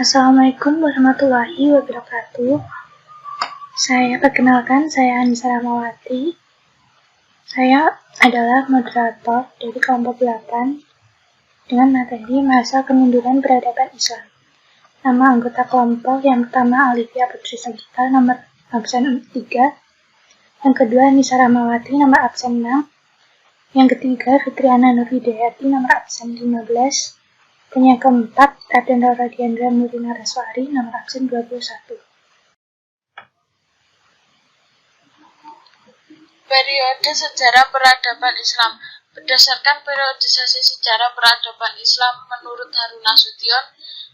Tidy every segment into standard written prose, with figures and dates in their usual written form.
Assalamualaikum warahmatullahi wabarakatuh. Saya perkenalkan, saya Anissa Rahmawati. Saya adalah moderator dari kelompok 8 dengan materi masa kemunduran peradaban Islam. Nama anggota kelompok yang pertama Alivia Putri Sagita, nomor absen 3. Yang kedua Anissa Rahmawati, nomor absen 6. Yang ketiga Fitriana Nurhidayati, nomor absen 15. Dan yang keempat, Ardenta Radiandra Nurina Raswari, nomor absen 21. Periode sejarah peradaban Islam. Berdasarkan periodisasi sejarah peradaban Islam menurut Harun Nasution,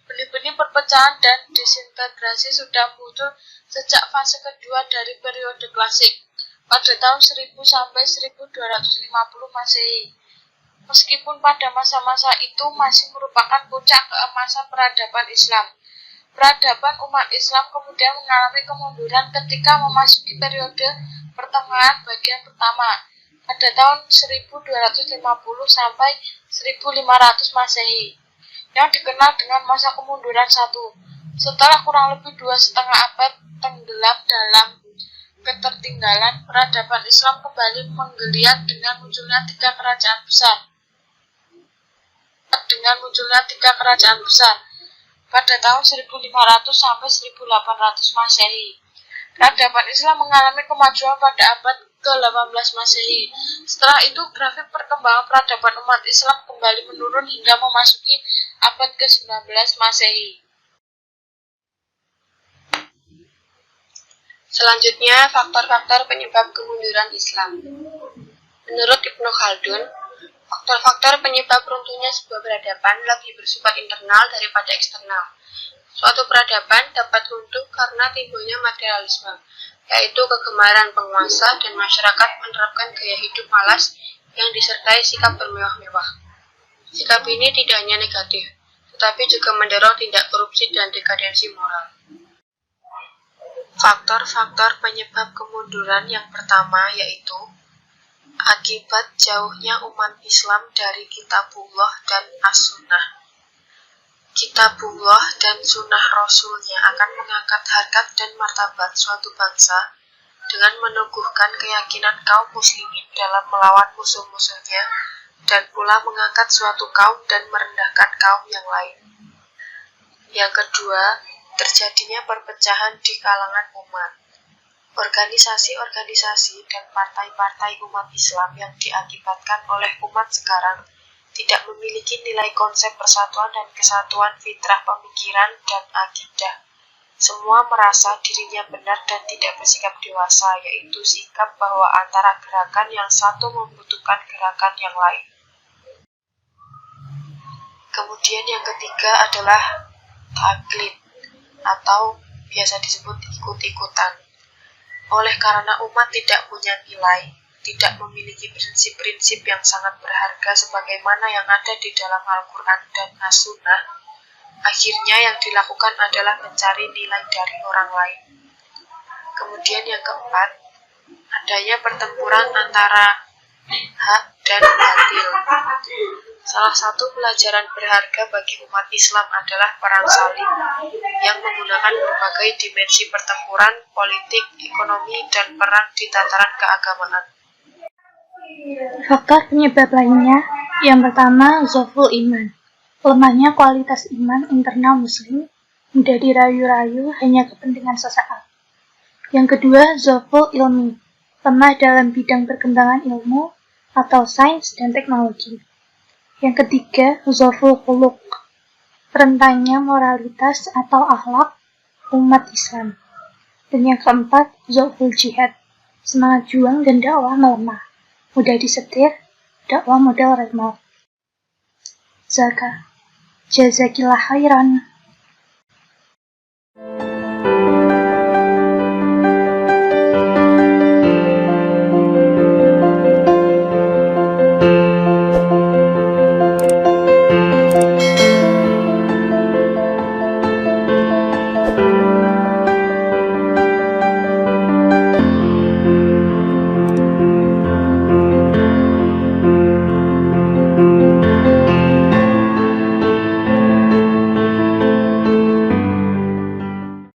benih-benih perpecahan dan disintegrasi sudah muncul sejak fase kedua dari periode klasik, pada tahun 1000 sampai 1250 Masehi. Meskipun pada masa-masa itu masih merupakan puncak keemasan peradaban Islam, peradaban umat Islam kemudian mengalami kemunduran ketika memasuki periode pertengahan bagian pertama pada tahun 1250 sampai 1500 Masehi, yang dikenal dengan masa kemunduran 1. Setelah kurang lebih 2,5 abad tenggelam dalam ketertinggalan, peradaban Islam kembali menggeliat dengan munculnya tiga kerajaan besar pada tahun 1500 sampai 1800 Masehi. Peradaban Islam mengalami kemajuan pada abad ke-18 Masehi. Setelah itu, grafik perkembangan peradaban umat Islam kembali menurun hingga memasuki abad ke-19 Masehi. Selanjutnya, faktor-faktor penyebab kemunduran Islam. Menurut Ibnu Khaldun, faktor-faktor penyebab runtuhnya sebuah peradaban lebih bersifat internal daripada eksternal. Suatu peradaban dapat runtuh karena timbulnya materialisme, yaitu kegemaran penguasa dan masyarakat menerapkan gaya hidup malas yang disertai sikap bermewah-mewah. Sikap ini tidak hanya negatif, tetapi juga mendorong tindak korupsi dan dekadensi moral. Faktor-faktor penyebab kemunduran yang pertama yaitu akibat jauhnya umat Islam dari Kitabullah dan As-Sunnah. Kitabullah dan Sunnah Rasulnya akan mengangkat harkat dan martabat suatu bangsa dengan meneguhkan keyakinan kaum muslimin dalam melawan musuh-musuhnya dan pula mengangkat suatu kaum dan merendahkan kaum yang lain. Yang kedua, terjadinya perpecahan di kalangan umat. Organisasi-organisasi dan partai-partai umat Islam yang diakibatkan oleh umat sekarang tidak memiliki nilai konsep persatuan dan kesatuan fitrah pemikiran dan akidah. Semua merasa dirinya benar dan tidak bersikap dewasa, yaitu sikap bahwa antara gerakan yang satu membutuhkan gerakan yang lain. Kemudian yang ketiga adalah taklid atau biasa disebut ikut-ikutan. Oleh karena umat tidak punya nilai, tidak memiliki prinsip-prinsip yang sangat berharga sebagaimana yang ada di dalam Al-Quran dan As-Sunnah, akhirnya yang dilakukan adalah mencari nilai dari orang lain. Kemudian yang keempat, adanya pertempuran antara hak dan batil. Salah satu pelajaran berharga bagi umat Islam adalah perang salib yang menggunakan berbagai dimensi pertempuran, politik, ekonomi, dan perang di tataran keagamaan. Faktor penyebab lainnya, yang pertama, dhoful iman. Lemahnya kualitas iman internal muslim, mudah dirayu-rayu hanya kepentingan sesaat. Yang kedua, dhoful ilmi. Lemah dalam bidang perkembangan ilmu atau sains dan teknologi. Yang ketiga, dhoful khuluq. Rentannya moralitas atau akhlak umat Islam. Dan yang keempat, dhoful jihad. Semangat juang dan dakwah melemah. Mudah disetir, dakwah model remote. Zaka, jazakillah khairan.